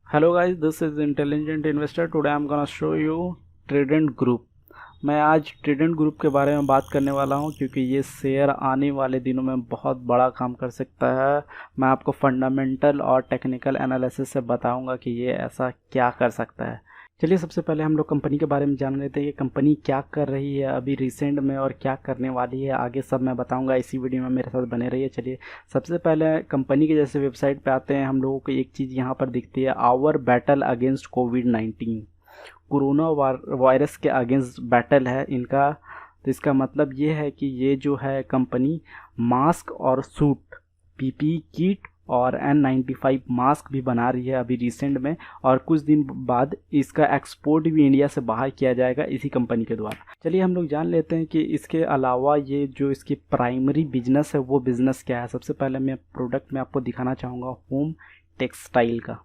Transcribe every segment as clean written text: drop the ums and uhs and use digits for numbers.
Hello guys, this is intelligent investor. Today I am gonna show you Trident group. मैं आज Trident group के बारे में बात करने वाला हूं क्योंकि ये शेयर आने वाले दिनों में बहुत बड़ा काम कर सकता है। मैं आपको फंडामेंटल और टेक्निकल एनालिसिस से बताऊंगा कि ये ऐसा क्या कर सकता है। चलिए सबसे पहले हम लोग कंपनी के बारे में जान लेते हैं कि कंपनी क्या कर रही है अभी रिसेंट में और क्या करने वाली है आगे, सब मैं बताऊंगा। इसी वीडियो में मेरे साथ बने रहिए। चलिए सबसे पहले कंपनी के जैसे वेबसाइट पे आते हैं, हम लोगों को एक चीज़ यहाँ पर दिखती है, आवर बैटल अगेंस्ट कोविड-19। कोरोना वायरस के अगेंस्ट बैटल है इनका। तो इसका मतलब ये है कि ये जो है कंपनी मास्क और सूट, पीपी किट और N95 मास्क भी बना रही है अभी रिसेंट में, और कुछ दिन बाद इसका एक्सपोर्ट भी इंडिया से बाहर किया जाएगा इसी कंपनी के द्वारा। चलिए हम लोग जान लेते हैं कि इसके अलावा ये जो इसकी प्राइमरी बिजनेस है वो बिज़नेस क्या है। सबसे पहले मैं प्रोडक्ट में आपको दिखाना चाहूँगा होम टेक्सटाइल का।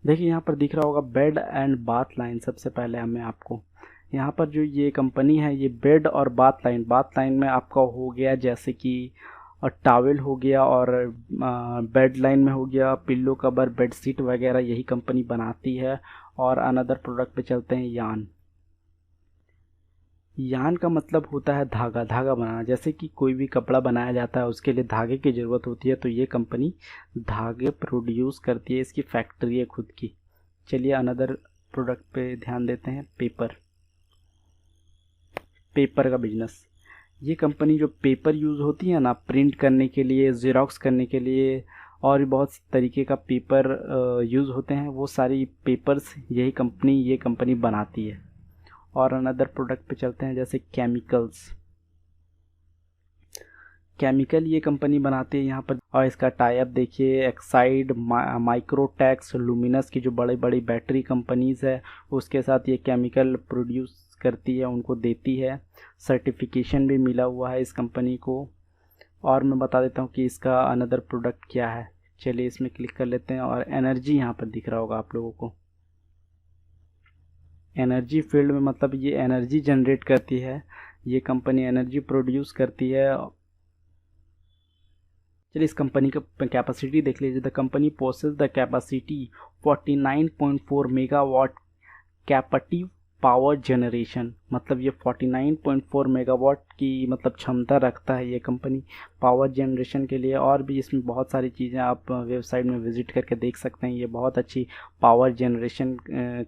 देखिए यहाँ पर दिख रहा होगा बेड एंड बाथ लाइन। सबसे पहले हमें आपको यहाँ पर जो ये कंपनी है ये बेड और बाथ लाइन में आपका हो गया जैसे कि टॉवेल हो गया, और बेड लाइन में हो गया पिल्लो कवर, बेड शीट वगैरह, यही कंपनी बनाती है। और अनदर प्रोडक्ट पे चलते हैं, यान। यान का मतलब होता है धागा, धागा बनाना। जैसे कि कोई भी कपड़ा बनाया जाता है उसके लिए धागे की ज़रूरत होती है, तो ये कंपनी धागे प्रोड्यूस करती है, इसकी फैक्ट्री है खुद की। चलिए अनदर प्रोडक्ट पे ध्यान देते हैं, पेपर। पेपर का बिजनेस, ये कंपनी जो पेपर यूज़ होती है ना प्रिंट करने के लिए, ज़ेरॉक्स करने के लिए, और भी बहुत तरीके का पेपर यूज़ होते हैं, वो सारी पेपर्स ये कंपनी बनाती है। और अनदर प्रोडक्ट पे चलते हैं, जैसे केमिकल्स। केमिकल ये कंपनी बनाती है यहाँ पर, और इसका टाई अप देखिए, एक्साइड, माइक्रोटेक्स, लुमिनस की जो बड़ी बड़ी बैटरी कंपनीज़ है उसके साथ ये केमिकल प्रोड्यूस करती है, उनको देती है। सर्टिफिकेशन भी मिला हुआ है इस कंपनी को। और मैं बता देता हूँ कि इसका अनदर प्रोडक्ट क्या है। चलिए इसमें क्लिक कर लेते हैं, और एनर्जी यहाँ पर दिख रहा होगा आप लोगों को। एनर्जी फील्ड में मतलब ये एनर्जी जनरेट करती है, ये कंपनी एनर्जी प्रोड्यूस करती है। चलिए इस कंपनी का कैपेसिटी देख लीजिए। The company possess the capacity 49.4 megawatt captive power generation. मतलब ये 49.4 मेगावाट की मतलब क्षमता रखता है ये कंपनी पावर जनरेशन के लिए। और भी इसमें बहुत सारी चीज़ें आप वेबसाइट में विज़िट करके देख सकते हैं। ये बहुत अच्छी पावर जनरेशन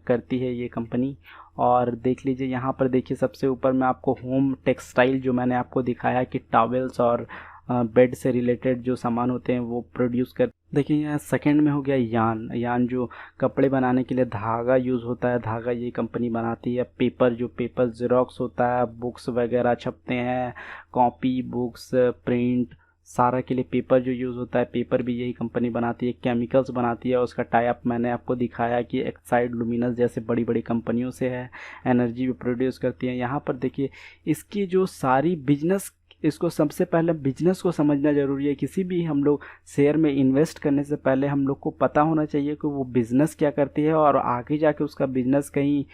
करती है ये कंपनी। और देख लीजिए यहाँ पर, देखिए सबसे ऊपर में आपको होम टेक्सटाइल जो मैंने आपको दिखाया कि टॉवेल्स और बेड से रिलेटेड जो सामान होते हैं वो प्रोड्यूस कर। देखिए यहाँ सेकंड में हो गया यान। यान जो कपड़े बनाने के लिए धागा यूज़ होता है, धागा ये कंपनी बनाती है। पेपर, जो पेपर ज़ेरॉक्स होता है, बुक्स वगैरह छपते हैं, कॉपी, बुक्स, प्रिंट, सारा के लिए पेपर जो यूज़ होता है, पेपर भी यही कंपनी बनाती है। केमिकल्स बनाती है, उसका टाई अप मैंने आपको दिखाया कि एक्साइड, लुमिनस जैसे बड़ी बड़ी कंपनियों से है। एनर्जी भी प्रोड्यूस करती है। यहाँ पर देखिए इसकी जो सारी बिजनेस, इसको सबसे पहले बिजनेस को समझना ज़रूरी है। किसी भी हम लोग शेयर में इन्वेस्ट करने से पहले हम लोग को पता होना चाहिए कि वो बिज़नेस क्या करती है, और आगे जाके उसका बिज़नेस कहीं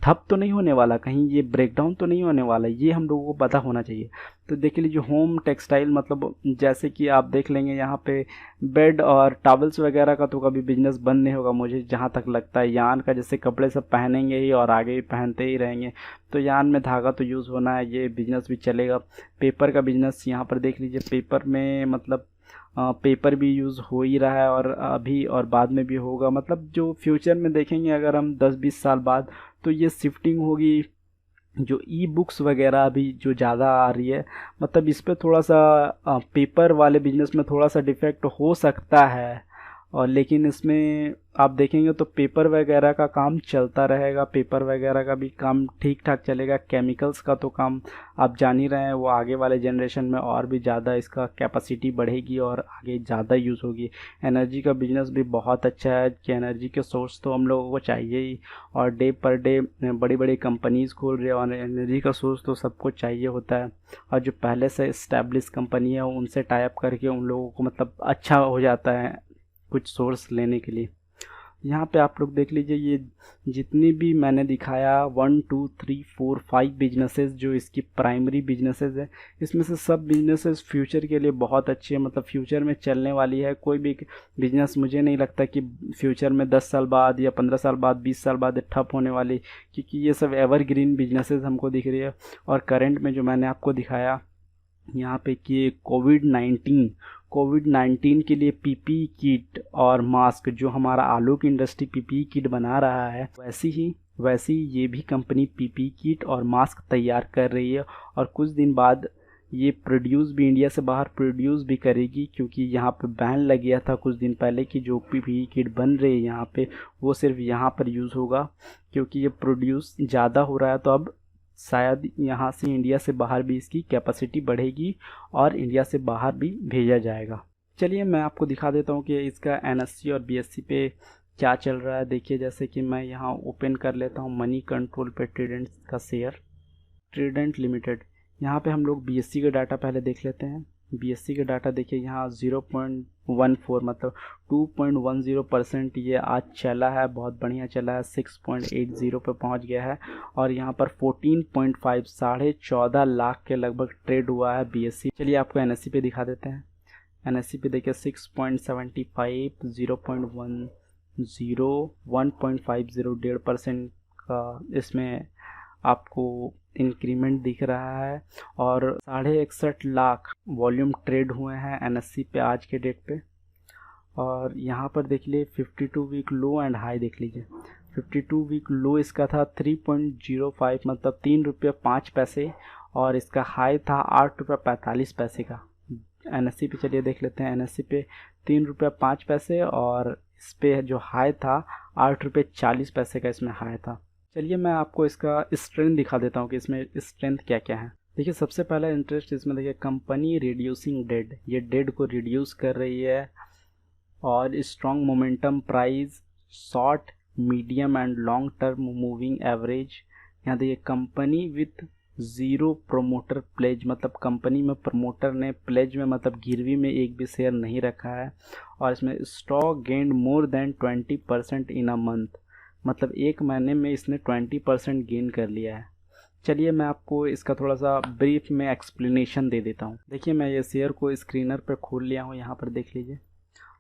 ठप तो नहीं होने वाला, कहीं ये ब्रेकडाउन तो नहीं होने वाला, ये हम लोगों को पता होना चाहिए। तो देख लीजिए होम टेक्सटाइल मतलब जैसे कि आप देख लेंगे यहाँ पे बेड और टॉवल्स वगैरह का तो कभी बिजनेस बंद नहीं होगा मुझे जहाँ तक लगता है। यान का जैसे कपड़े सब पहनेंगे ही और आगे भी पहनते ही रहेंगे, तो यान में धागा तो यूज़ होना है, ये बिजनेस भी चलेगा। पेपर का बिजनेस यहाँ पर देख लीजिए, पेपर में मतलब पेपर भी यूज़ हो ही रहा है, और अभी और बाद में भी होगा। मतलब जो फ्यूचर में देखेंगे अगर हम 10-20 साल बाद, तो ये शिफ्टिंग होगी। जो ई बुक्स वगैरह अभी जो ज़्यादा आ रही है, मतलब इस पे थोड़ा सा पेपर वाले बिजनेस में थोड़ा सा डिफेक्ट हो सकता है। और लेकिन इसमें आप देखेंगे तो पेपर वगैरह का काम चलता रहेगा, पेपर वगैरह का भी काम ठीक ठाक चलेगा। केमिकल्स का तो काम आप जान ही रहे हैं, वो आगे वाले जनरेशन में और भी ज़्यादा इसका कैपेसिटी बढ़ेगी और आगे ज़्यादा यूज़ होगी। एनर्जी का बिजनेस भी बहुत अच्छा है कि एनर्जी के सोर्स तो हम लोगों को चाहिए ही, और डे पर डे बड़ी बड़ी कंपनीज़ खोल रही है, और एनर्जी का सोर्स तो सबको चाहिए होता है। और जो पहले से इस्टेब्लिश कंपनी है उनसे टाई अप करके उन लोगों को मतलब अच्छा हो जाता है कुछ सोर्स लेने के लिए। यहाँ पे आप लोग देख लीजिए, ये जितनी भी मैंने दिखाया 1 2 3 4 5 बिजनेसेस जो इसकी प्राइमरी बिजनेसेस है, इसमें से सब बिजनेसेस फ्यूचर के लिए बहुत अच्छी है, मतलब फ्यूचर में चलने वाली है। कोई भी बिजनेस मुझे नहीं लगता कि फ्यूचर में 10 साल बाद या 15 साल बाद 20 साल बाद ठप होने वाली, क्योंकि ये सब एवरग्रीन बिजनेसेस हमको दिख रही है। और करंट में जो मैंने आपको दिखाया यहाँ पे कि कोविड-19 के लिए पीपीई किट और मास्क, जो हमारा आलोक इंडस्ट्री पीपीई किट बना रहा है, वैसी ये भी कंपनी पीपीई किट और मास्क तैयार कर रही है। और कुछ दिन बाद ये प्रोड्यूस भी, इंडिया से बाहर प्रोड्यूस भी करेगी, क्योंकि यहाँ पे बैन लग गया था कुछ दिन पहले कि जो पीपीई किट बन रही है यहाँ पे, वो सिर्फ यहाँ पर यूज़ होगा, क्योंकि ये प्रोड्यूस ज़्यादा हो रहा है। तो अब शायद यहाँ से इंडिया से बाहर भी इसकी कैपेसिटी बढ़ेगी और इंडिया से बाहर भी भेजा जाएगा। चलिए मैं आपको दिखा देता हूँ कि इसका एनएससी और बीएससी पे क्या चल रहा है। देखिए, जैसे कि मैं यहाँ ओपन कर लेता हूँ मनी कंट्रोल पे ट्रेडेंट का शेयर, ट्रेडेंट लिमिटेड। यहाँ पे हम लोग बीएससी का डाटा पहले देख लेते हैं। बीएससी का डाटा देखिए, यहाँ 0.14 मतलब 2.10% ये आज चला है, बहुत बढ़िया चला है, 6.80 पे पहुँच गया है। और यहाँ पर 14.5 14.5 लाख के लगभग ट्रेड हुआ है बीएससी। चलिए आपको एनएससी पे दिखा देते हैं। एनएससी पे देखिए 6.75, 0.10, 1.50, 1.5% का इसमें आपको इंक्रीमेंट दिख रहा है। और 61.5 लाख वॉल्यूम ट्रेड हुए हैं एनएससी पे आज के डेट पे। और यहाँ पर देख लीजिए 52 वीक लो एंड हाई देख लीजिए। 52 वीक लो इसका था 3.05 मतलब 3 रुपये 5 पैसे, और इसका हाई था 8 रुपये 45 पैसे का। एनएससी पे चलिए देख लेते हैं। एनएससी पे 3 रुपये 5 पैसे और इस पे जो हाई था 8 रुपये 40 पैसे का इसमें हाई था। चलिए मैं आपको इसका स्ट्रेंथ दिखा देता हूँ कि इसमें स्ट्रेंथ क्या क्या है। देखिए, सबसे पहला इंटरेस्ट इसमें देखिए, कंपनी रिड्यूसिंग डेट, ये डेट को रिड्यूस कर रही है। और strong momentum price, short medium and long term moving average. यहाँ देखिए, company with zero promoter pledge, मतलब कंपनी में प्रमोटर ने प्लेज में मतलब गिरवी में एक भी शेयर नहीं रखा है। और इसमें stock gained more than 20% in a month, मतलब एक महीने में इसने 20% गेन कर लिया है। चलिए मैं आपको इसका थोड़ा सा ब्रीफ में एक्सप्लेनेशन दे देता हूँ। देखिए, मैं ये शेयर को स्क्रीनर पर खोल लिया हूँ, यहाँ पर देख लीजिए।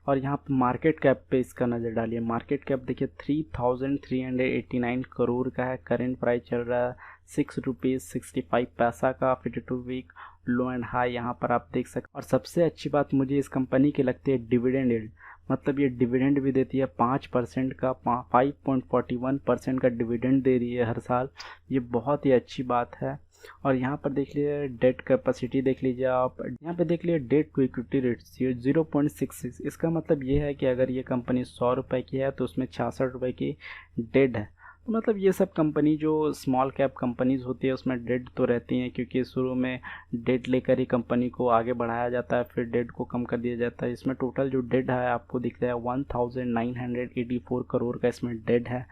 और यहाँ पर मार्केट कैप पे इसका नज़र डालिए। मार्केट कैप देखिए 3,389 करोड़ का है। करेंट प्राइस चल रहा है 6 रुपीज़ 65 पैसा का। 52 वीक लो एंड हाई यहाँ पर आप देख सकते। और सबसे अच्छी बात मुझे इस कंपनी की लगती है डिविडेंड यील्ड, मतलब ये डिविडेंड भी देती है 5% का, 5.41% का डिविडेंड दे रही है हर साल। ये बहुत ही अच्छी बात है। और यहाँ पर देख लीजिए डेट कैपेसिटी देख लीजिए आप, यहाँ पे देख लीजिए डेट टू इक्विटी रेशियो 0.66। इसका मतलब ये है कि अगर ये कंपनी 100 रुपये की है तो उसमें 66 रुपये की डेट है। तो मतलब ये सब कंपनी जो स्मॉल कैप कंपनीज होती है उसमें डेट तो रहती हैं, क्योंकि शुरू में डेट लेकर ही कंपनी को आगे बढ़ाया जाता है, फिर डेट को कम कर दिया जाता है। इसमें टोटल जो डेट है आपको दिख रहा है 1984 करोड़ का इसमें डेट है।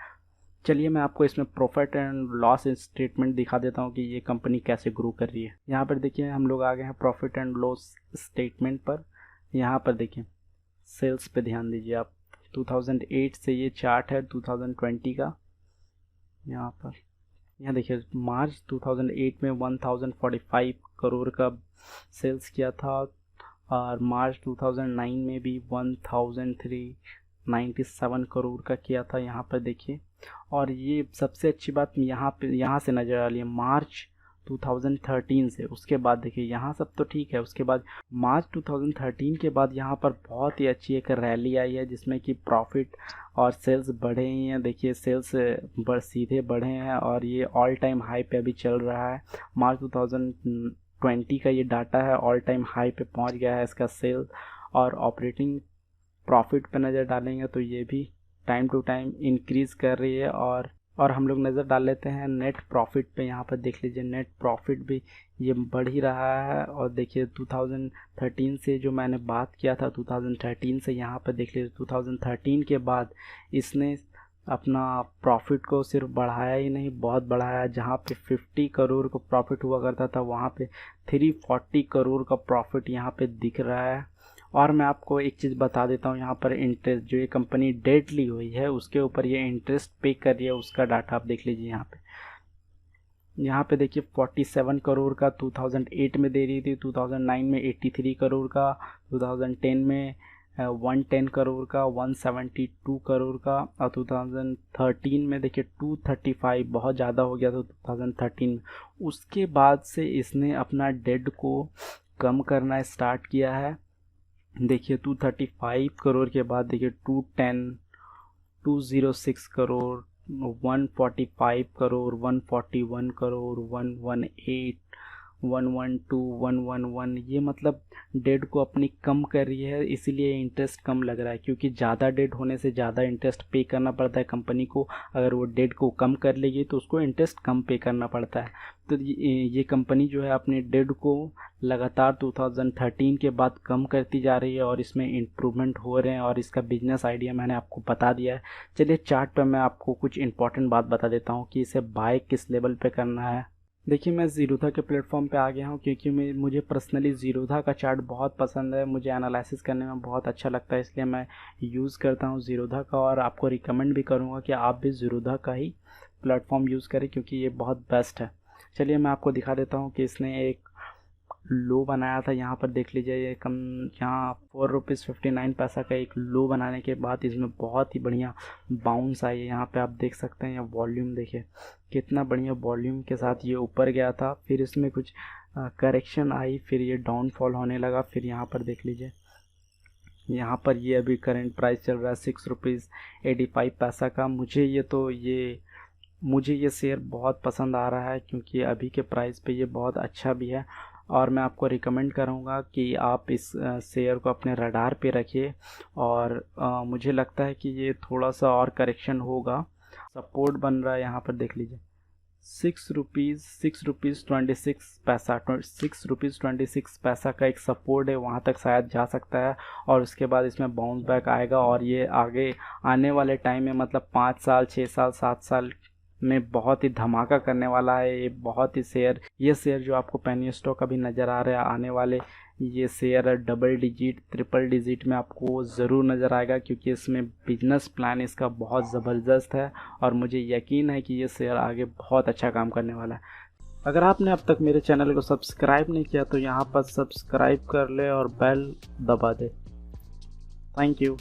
चलिए मैं आपको इसमें प्रॉफिट एंड लॉस स्टेटमेंट दिखा देता हूँ कि ये कंपनी कैसे ग्रो कर रही है। यहाँ पर देखिए, हम लोग आ गए हैं प्रॉफिट एंड लॉस स्टेटमेंट पर। यहाँ पर देखिए, सेल्स पे ध्यान दीजिए आप। 2008 से ये चार्ट है 2020 का। यहाँ देखिए, मार्च 2008 में 1045 करोड़ का सेल्स किया था, और मार्च 2009 में भी 1397 करोड़ का किया था। यहाँ पर देखिए, और ये सबसे अच्छी बात यहाँ से नज़र आ रही है मार्च 2013 से। उसके बाद देखिए, यहाँ सब तो ठीक है, उसके बाद मार्च 2013 के बाद यहाँ पर बहुत ही अच्छी एक रैली आई है जिसमें कि प्रॉफिट और सेल्स बढ़े ही हैं। देखिए, सेल्स सीधे बढ़े हैं और ये ऑल टाइम हाई पे अभी चल रहा है। मार्च 2020 का ये डाटा है, ऑल टाइम हाई पे पहुँच गया है इसका सेल। और ऑपरेटिंग प्रॉफिट पे नज़र डालेंगे तो ये भी टाइम टू टाइम इंक्रीज़ कर रही है। और हम लोग नज़र डाल लेते हैं नेट प्रॉफिट पे। यहाँ पर देख लीजिए, नेट प्रॉफिट भी ये बढ़ ही रहा है। और देखिए 2013 से जो मैंने बात किया था, 2013 से यहाँ पर देख लीजिए 2013 के बाद इसने अपना प्रॉफिट को सिर्फ बढ़ाया ही नहीं, बहुत बढ़ाया। जहाँ पे 50 करोड़ का प्रॉफिट हुआ करता था, वहाँ पे 340 करोड़ का प्रॉफिट यहाँ पे दिख रहा है। और मैं आपको एक चीज़ बता देता हूँ, यहाँ पर इंटरेस्ट जो ये कंपनी डेट ली हुई है उसके ऊपर ये इंटरेस्ट पे कर रही है, उसका डाटा आप देख लीजिए। यहाँ पे देखिए 47 करोड़ का 2008 में दे रही थी, 2009 में 83 करोड़ का, 2010 में 110 करोड़ का, 172 करोड़ का, और 2013 में देखिए 235, बहुत ज़्यादा हो गया था 2013 में। उसके बाद से इसने अपना डेट को कम करना स्टार्ट किया है। देखिए 235 करोड़ के बाद देखिए 210, 206 करोड़, 145 करोड़, 141 करोड़, 118, 112, 111, ये मतलब डेट को अपनी कम कर रही है, इसीलिए इंटरेस्ट कम लग रहा है, क्योंकि ज़्यादा डेट होने से ज़्यादा इंटरेस्ट पे करना पड़ता है कंपनी को। अगर वो डेट को कम कर लेगी तो उसको इंटरेस्ट कम पे करना पड़ता है। तो ये कंपनी जो है अपने डेट को लगातार 2013 के बाद कम करती जा रही है और इसमें इम्प्रूवमेंट हो रहे हैं, और इसका बिजनेस आइडिया मैंने आपको बता दिया है। चलिए चार्ट पर मैं आपको कुछ इंपॉर्टेंट बात बता देता हूँ कि इसे बाय किस लेवल पे करना है। देखिए मैं ज़ीरोधा के प्लेटफॉर्म पे आ गया हूँ, क्योंकि मुझे पर्सनली ज़ीरोधा का चार्ट बहुत पसंद है, मुझे एनालिसिस करने में बहुत अच्छा लगता है, इसलिए मैं यूज़ करता हूँ ज़ीरोधा का, और आपको रिकमेंड भी करूँगा कि आप भी ज़ीरोधा का ही प्लेटफॉर्म यूज़ करें, क्योंकि ये बहुत बेस्ट है। चलिए मैं आपको दिखा देता हूँ कि इसने एक लो बनाया था, यहाँ पर देख लीजिए, ये कम यहाँ ₹4.59 का एक लो बनाने के बाद इसमें बहुत ही बढ़िया बाउंस आई है। यहाँ पे आप देख सकते हैं, वॉल्यूम देखिए कितना बढ़िया वॉल्यूम के साथ ये ऊपर गया था, फिर इसमें कुछ करेक्शन आई, फिर ये डाउनफॉल होने लगा। फिर यहाँ पर देख लीजिए, यहाँ पर ये अभी करंट प्राइस चल रहा है ₹6.85 का। मुझे ये शेयर बहुत पसंद आ रहा है, क्योंकि अभी के प्राइस पे ये बहुत अच्छा भी है, और मैं आपको रिकमेंड करूँगा कि आप इस शेयर को अपने रडार पे रखिए। और मुझे लगता है कि ये थोड़ा सा और करेक्शन होगा। सपोर्ट बन रहा है, यहाँ पर देख लीजिए ₹6.26 का एक सपोर्ट है, वहाँ तक शायद जा सकता है, और उसके बाद इसमें बाउंस बैक आएगा, और ये आगे आने वाले टाइम में मतलब 5 साल, 6 साल, 7 साल में बहुत ही धमाका करने वाला है। ये बहुत ही ये शेयर जो आपको पेनी स्टॉक अभी नज़र आ रहा है, आने वाले ये share double digit, triple digit में आपको ज़रूर नज़र आएगा, क्योंकि इसमें बिजनेस प्लान इसका बहुत ज़बरदस्त है, और मुझे यकीन है कि ये शेयर आगे बहुत अच्छा काम करने वाला है। अगर आपने अब तक मेरे चैनल को सब्सक्राइब नहीं किया तो यहाँ पर सब्सक्राइब कर ले और बेल दबा दे। Thank you.